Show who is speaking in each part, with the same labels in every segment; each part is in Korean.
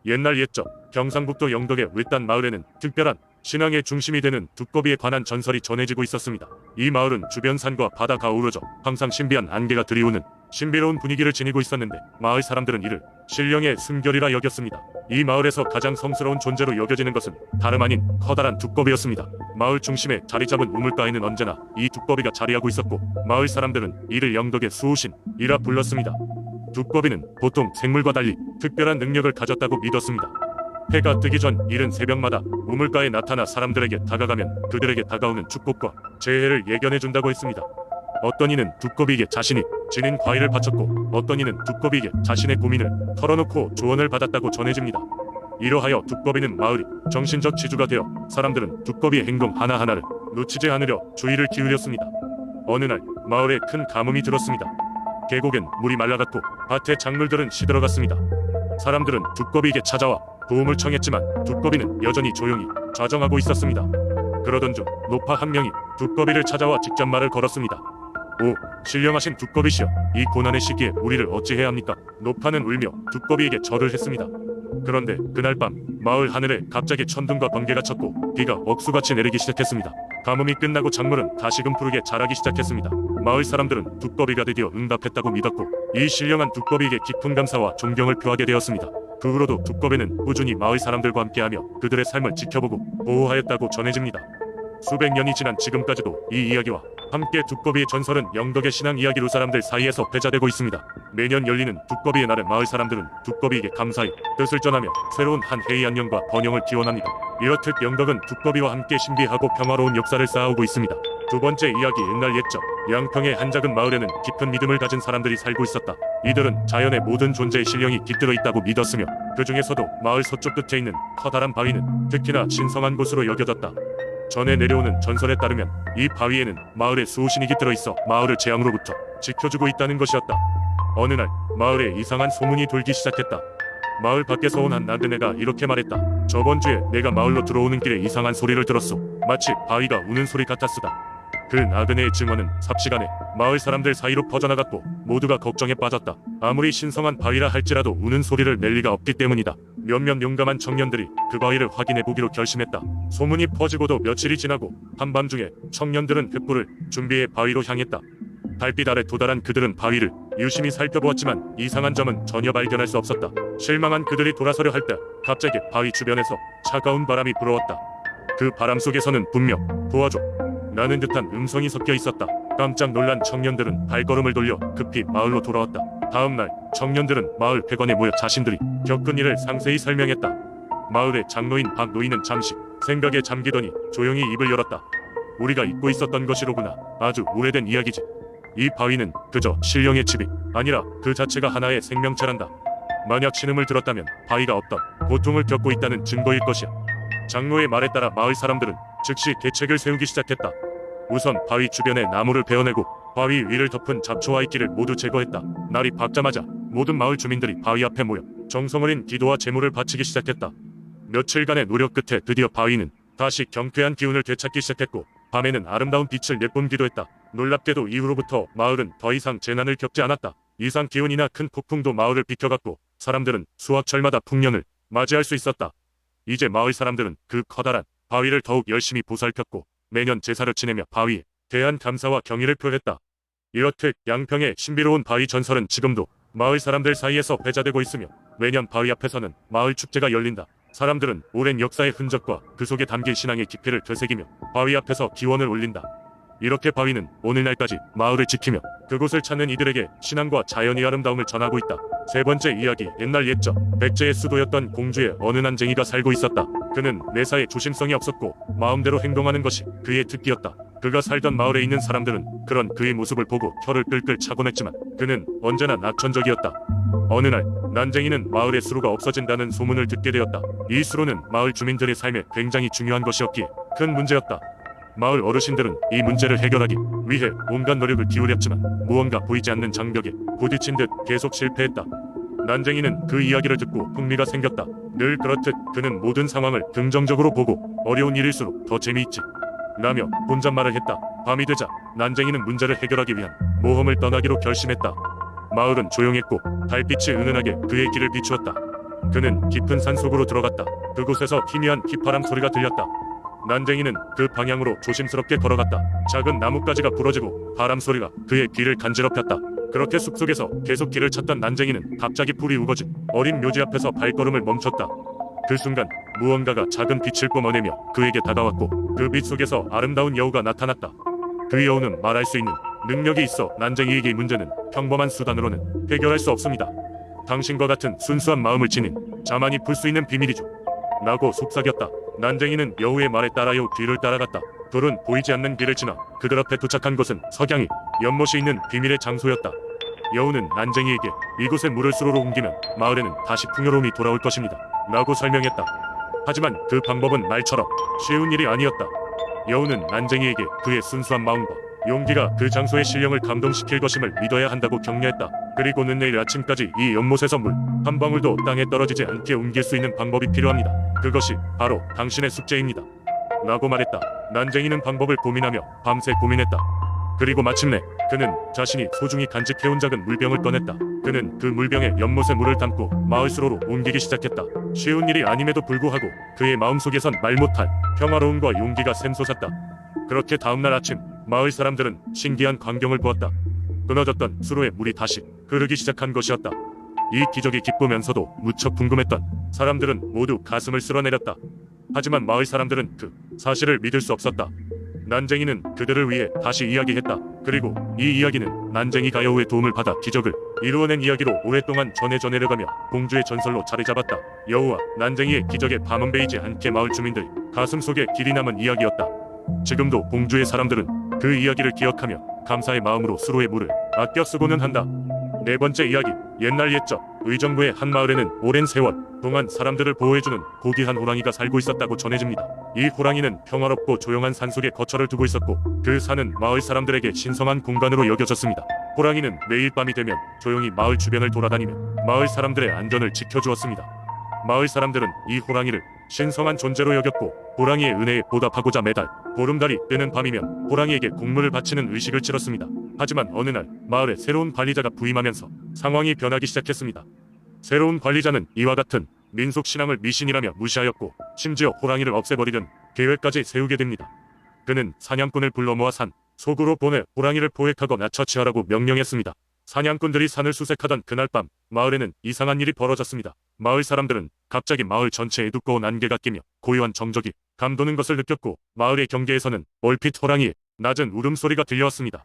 Speaker 1: 옛날 옛적 경상북도 영덕의 외딴 마을에는 특별한 신앙의 중심이 되는 두꺼비에 관한 전설이 전해지고 있었습니다. 이 마을은 주변 산과 바다가 어우러져 항상 신비한 안개가 드리우는 신비로운 분위기를 지니고 있었는데, 마을 사람들은 이를 신령의 숨결이라 여겼습니다. 이 마을에서 가장 성스러운 존재로 여겨지는 것은 다름 아닌 커다란 두꺼비였습니다. 마을 중심에 자리 잡은 우물가에는 언제나 이 두꺼비가 자리하고 있었고, 마을 사람들은 이를 영덕의 수호신이라 불렀습니다. 두꺼비는 보통 생물과 달리 특별한 능력을 가졌다고 믿었습니다. 해가 뜨기 전 이른 새벽마다 우물가에 나타나 사람들에게 다가가면 그들에게 다가오는 축복과 재해를 예견해준다고 했습니다. 어떤 이는 두꺼비에게 자신이 지닌 과일을 바쳤고, 어떤 이는 두꺼비에게 자신의 고민을 털어놓고 조언을 받았다고 전해집니다. 이러하여 두꺼비는 마을이 정신적 지주가 되어 사람들은 두꺼비의 행동 하나하나를 놓치지 않으려 주의를 기울였습니다. 어느 날 마을에 큰 가뭄이 들었습니다. 계곡엔 물이 말라갔고 밭의 작물들은 시들어갔습니다. 사람들은 두꺼비에게 찾아와 도움을 청했지만 두꺼비는 여전히 조용히 좌정하고 있었습니다. 그러던 중 노파 한 명이 두꺼비를 찾아와 직접 말을 걸었습니다. 오, 신령하신 두꺼비시여, 이 고난의 시기에 우리를 어찌해야 합니까? 노파는 울며 두꺼비에게 절을 했습니다. 그런데 그날 밤 마을 하늘에 갑자기 천둥과 번개가 쳤고 비가 억수같이 내리기 시작했습니다. 가뭄이 끝나고 작물은 다시금 푸르게 자라기 시작했습니다. 마을 사람들은 두꺼비가 드디어 응답했다고 믿었고, 이 신령한 두꺼비에게 깊은 감사와 존경을 표하게 되었습니다. 그 후로도 두꺼비는 꾸준히 마을 사람들과 함께하며 그들의 삶을 지켜보고 보호하였다고 전해집니다. 수백 년이 지난 지금까지도 이 이야기와 함께 두꺼비의 전설은 영덕의 신앙 이야기로 사람들 사이에서 회자되고 있습니다. 매년 열리는 두꺼비의 날에 마을 사람들은 두꺼비에게 감사의 뜻을 전하며 새로운 한 해의 안녕과 번영을 기원합니다. 이렇듯 영덕은 두꺼비와 함께 신비하고 평화로운 역사를 쌓아오고 있습니다. 두 번째 이야기. 옛날 옛적 양평의 한 작은 마을에는 깊은 믿음을 가진 사람들이 살고 있었다. 이들은 자연의 모든 존재의 신령이 깃들어 있다고 믿었으며, 그 중에서도 마을 서쪽 끝에 있는 커다란 바위는 특히나 신성한 곳으로 여겨졌다. 전해 내려오는 전설에 따르면 이 바위에는 마을의 수호신이 깃들어 있어 마을을 재앙으로부터 지켜주고 있다는 것이었다. 어느 날 마을에 이상한 소문이 돌기 시작했다. 마을 밖에서 온 한 나그네가 이렇게 말했다. 저번 주에 내가 마을로 들어오는 길에 이상한 소리를 들었소. 마치 바위가 우는 소리 같았으다. 그 나그네의 증언은 삽시간에 마을 사람들 사이로 퍼져나갔고 모두가 걱정에 빠졌다. 아무리 신성한 바위라 할지라도 우는 소리를 낼 리가 없기 때문이다. 몇몇 용감한 청년들이 그 바위를 확인해보기로 결심했다. 소문이 퍼지고도 며칠이 지나고 한밤중에 청년들은 횃불을 준비해 바위로 향했다. 달빛 아래 도달한 그들은 바위를 유심히 살펴보았지만 이상한 점은 전혀 발견할 수 없었다. 실망한 그들이 돌아서려 할 때 갑자기 바위 주변에서 차가운 바람이 불어왔다. 그 바람 속에서는 분명 도와줘 라는 듯한 음성이 섞여 있었다. 깜짝 놀란 청년들은 발걸음을 돌려 급히 마을로 돌아왔다. 다음날 청년들은 마을 회관에 모여 자신들이 겪은 일을 상세히 설명했다. 마을의 장로인 박 노인은 잠시 생각에 잠기더니 조용히 입을 열었다. 우리가 잊고 있었던 것이로구나. 아주 오래된 이야기지. 이 바위는 그저 신령의 집이 아니라 그 자체가 하나의 생명체란다. 만약 신음을 들었다면 바위가 어떤 고통을 겪고 있다는 증거일 것이야. 장로의 말에 따라 마을 사람들은 즉시 계책을 세우기 시작했다. 우선 바위 주변에 나무를 베어내고 바위 위를 덮은 잡초와 이끼를 모두 제거했다. 날이 밝자마자 모든 마을 주민들이 바위 앞에 모여 정성 어린 기도와 제물을 바치기 시작했다. 며칠간의 노력 끝에 드디어 바위는 다시 경쾌한 기운을 되찾기 시작했고, 밤에는 아름다운 빛을 내뿜기도 했다. 놀랍게도 이후로부터 마을은 더 이상 재난을 겪지 않았다. 이상 기온이나 큰 폭풍도 마을을 비켜갔고 사람들은 수확철마다 풍년을 맞이할 수 있었다. 이제 마을 사람들은 그 커다란 바위를 더욱 열심히 보살폈고 매년 제사를 지내며 바위에 대한 감사와 경의를 표했다. 이렇듯 양평의 신비로운 바위 전설은 지금도 마을 사람들 사이에서 회자되고 있으며, 매년 바위 앞에서는 마을 축제가 열린다. 사람들은 오랜 역사의 흔적과 그 속에 담긴 신앙의 깊이를 되새기며 바위 앞에서 기원을 올린다. 이렇게 바위는 오늘날까지 마을을 지키며 그곳을 찾는 이들에게 신앙과 자연의 아름다움을 전하고 있다. 세 번째 이야기. 옛날 옛적 백제의 수도였던 공주에 어느 난쟁이가 살고 있었다. 그는 매사에 조심성이 없었고 마음대로 행동하는 것이 그의 특기였다. 그가 살던 마을에 있는 사람들은 그런 그의 모습을 보고 혀를 끌끌 차곤 했지만 그는 언제나 낙천적이었다. 어느 날 난쟁이는 마을에 수로가 없어진다는 소문을 듣게 되었다. 이 수로는 마을 주민들의 삶에 굉장히 중요한 것이었기에 큰 문제였다. 마을 어르신들은 이 문제를 해결하기 위해 온갖 노력을 기울였지만 무언가 보이지 않는 장벽에 부딪힌 듯 계속 실패했다. 난쟁이는 그 이야기를 듣고 흥미가 생겼다. 늘 그렇듯 그는 모든 상황을 긍정적으로 보고 어려운 일일수록 더 재미있지 라며 혼잣말을 했다. 밤이 되자 난쟁이는 문제를 해결하기 위한 모험을 떠나기로 결심했다. 마을은 조용했고 달빛이 은은하게 그의 길을 비추었다. 그는 깊은 산속으로 들어갔다. 그곳에서 희미한 휘파람 소리가 들렸다. 난쟁이는 그 방향으로 조심스럽게 걸어갔다. 작은 나뭇가지가 부러지고 바람 소리가 그의 귀를 간지럽혔다. 그렇게 숲속에서 계속 길을 찾던 난쟁이는 갑자기 불이 우거진 어린 묘지 앞에서 발걸음을 멈췄다. 그 순간 무언가가 작은 빛을 뿜어내며 그에게 다가왔고 그 빛 속에서 아름다운 여우가 나타났다. 그 여우는 말할 수 있는 능력이 있어 난쟁이에게 이 문제는 평범한 수단으로는 해결할 수 없습니다. 당신과 같은 순수한 마음을 지닌 자만이 풀 수 있는 비밀이죠. 라고 속삭였다. 난쟁이는 여우의 말에 따라 여우 뒤를 따라갔다. 둘은 보이지 않는 길을 지나 그들 앞에 도착한 곳은 석양이 연못이 있는 비밀의 장소였다. 여우는 난쟁이에게 이곳에 물을 수로로 옮기면 마을에는 다시 풍요로움이 돌아올 것입니다. 라고 설명했다. 하지만 그 방법은 말처럼 쉬운 일이 아니었다. 여우는 난쟁이에게 그의 순수한 마음과 용기가 그 장소의 신령을 감동시킬 것임을 믿어야 한다고 격려했다. 그리고는 내일 아침까지 이 연못에서 물 한 방울도 땅에 떨어지지 않게 옮길 수 있는 방법이 필요합니다. 그것이 바로 당신의 숙제입니다. 라고 말했다. 난쟁이는 방법을 고민하며 밤새 고민했다. 그리고 마침내 그는 자신이 소중히 간직해온 작은 물병을 꺼냈다. 그는 그 물병에 연못의 물을 담고 마을 수로로 옮기기 시작했다. 쉬운 일이 아님에도 불구하고 그의 마음속에선 말 못할 평화로움과 용기가 샘솟았다. 그렇게 다음날 아침 마을 사람들은 신기한 광경을 보았다. 끊어졌던 수로에 물이 다시 흐르기 시작한 것이었다. 이 기적이 기쁘면서도 무척 궁금했던 사람들은 모두 가슴을 쓸어내렸다. 하지만 마을 사람들은 그 사실을 믿을 수 없었다. 난쟁이는 그들을 위해 다시 이야기했다. 그리고 이 이야기는 난쟁이가 여우의 도움을 받아 기적을 이루어낸 이야기로 오랫동안 전해져 내려가며 공주의 전설로 자리 잡았다. 여우와 난쟁이의 기적에 밤은 베이지 않게 마을 주민들 가슴속에 길이 남은 이야기였다. 지금도 공주의 사람들은 그 이야기를 기억하며 감사의 마음으로 수로의 물을 아껴 쓰고는 한다. 네 번째 이야기. 옛날 옛적 의정부의 한 마을에는 오랜 세월 동안 사람들을 보호해주는 고귀한 호랑이가 살고 있었다고 전해집니다. 이 호랑이는 평화롭고 조용한 산속에 거처를 두고 있었고 그 산은 마을 사람들에게 신성한 공간으로 여겨졌습니다. 호랑이는 매일 밤이 되면 조용히 마을 주변을 돌아다니며 마을 사람들의 안전을 지켜주었습니다. 마을 사람들은 이 호랑이를 신성한 존재로 여겼고 호랑이의 은혜에 보답하고자 매달 보름달이 뜨는 밤이면 호랑이에게 공물을 바치는 의식을 치렀습니다. 하지만 어느 날 마을에 새로운 관리자가 부임하면서 상황이 변하기 시작했습니다. 새로운 관리자는 이와 같은 민속 신앙을 미신이라며 무시하였고 심지어 호랑이를 없애버리려는 계획까지 세우게 됩니다. 그는 사냥꾼을 불러 모아 산 속으로 보내 호랑이를 포획하거나 처치하라고 명령했습니다. 사냥꾼들이 산을 수색하던 그날 밤 마을에는 이상한 일이 벌어졌습니다. 마을 사람들은 갑자기 마을 전체에 두꺼운 안개가 끼며 고요한 정적이 감도는 것을 느꼈고 마을의 경계에서는 얼핏 호랑이의 낮은 울음소리가 들려왔습니다.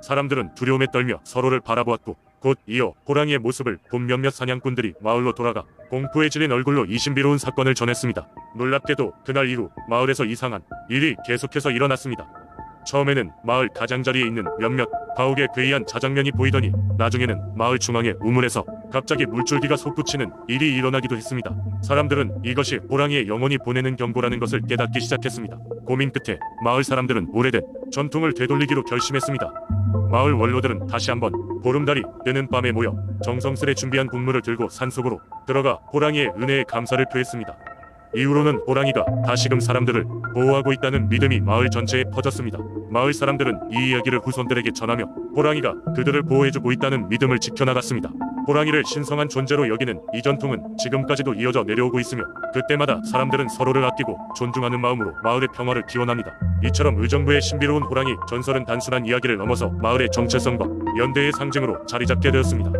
Speaker 1: 사람들은 두려움에 떨며 서로를 바라보았고 곧 이어 호랑이의 모습을 본 몇몇 사냥꾼들이 마을로 돌아가 공포에 질린 얼굴로 이 신비로운 사건을 전했습니다. 놀랍게도 그날 이후 마을에서 이상한 일이 계속해서 일어났습니다. 처음에는 마을 가장자리에 있는 몇몇 가옥의 괴이한 자장면이 보이더니 나중에는 마을 중앙의 우물에서 갑자기 물줄기가 솟구치는 일이 일어나기도 했습니다. 사람들은 이것이 호랑이의 영혼이 보내는 경고라는 것을 깨닫기 시작했습니다. 고민 끝에 마을 사람들은 오래된 전통을 되돌리기로 결심했습니다. 마을 원로들은 다시 한번 보름달이 뜨는 밤에 모여 정성스레 준비한 국물을 들고 산속으로 들어가 호랑이의 은혜에 감사를 표했습니다. 이후로는 호랑이가 다시금 사람들을 보호하고 있다는 믿음이 마을 전체에 퍼졌습니다. 마을 사람들은 이 이야기를 후손들에게 전하며 호랑이가 그들을 보호해주고 있다는 믿음을 지켜나갔습니다. 호랑이를 신성한 존재로 여기는 이 전통은 지금까지도 이어져 내려오고 있으며 그때마다 사람들은 서로를 아끼고 존중하는 마음으로 마을의 평화를 기원합니다. 이처럼 의정부의 신비로운 호랑이 전설은 단순한 이야기를 넘어서 마을의 정체성과 연대의 상징으로 자리 잡게 되었습니다.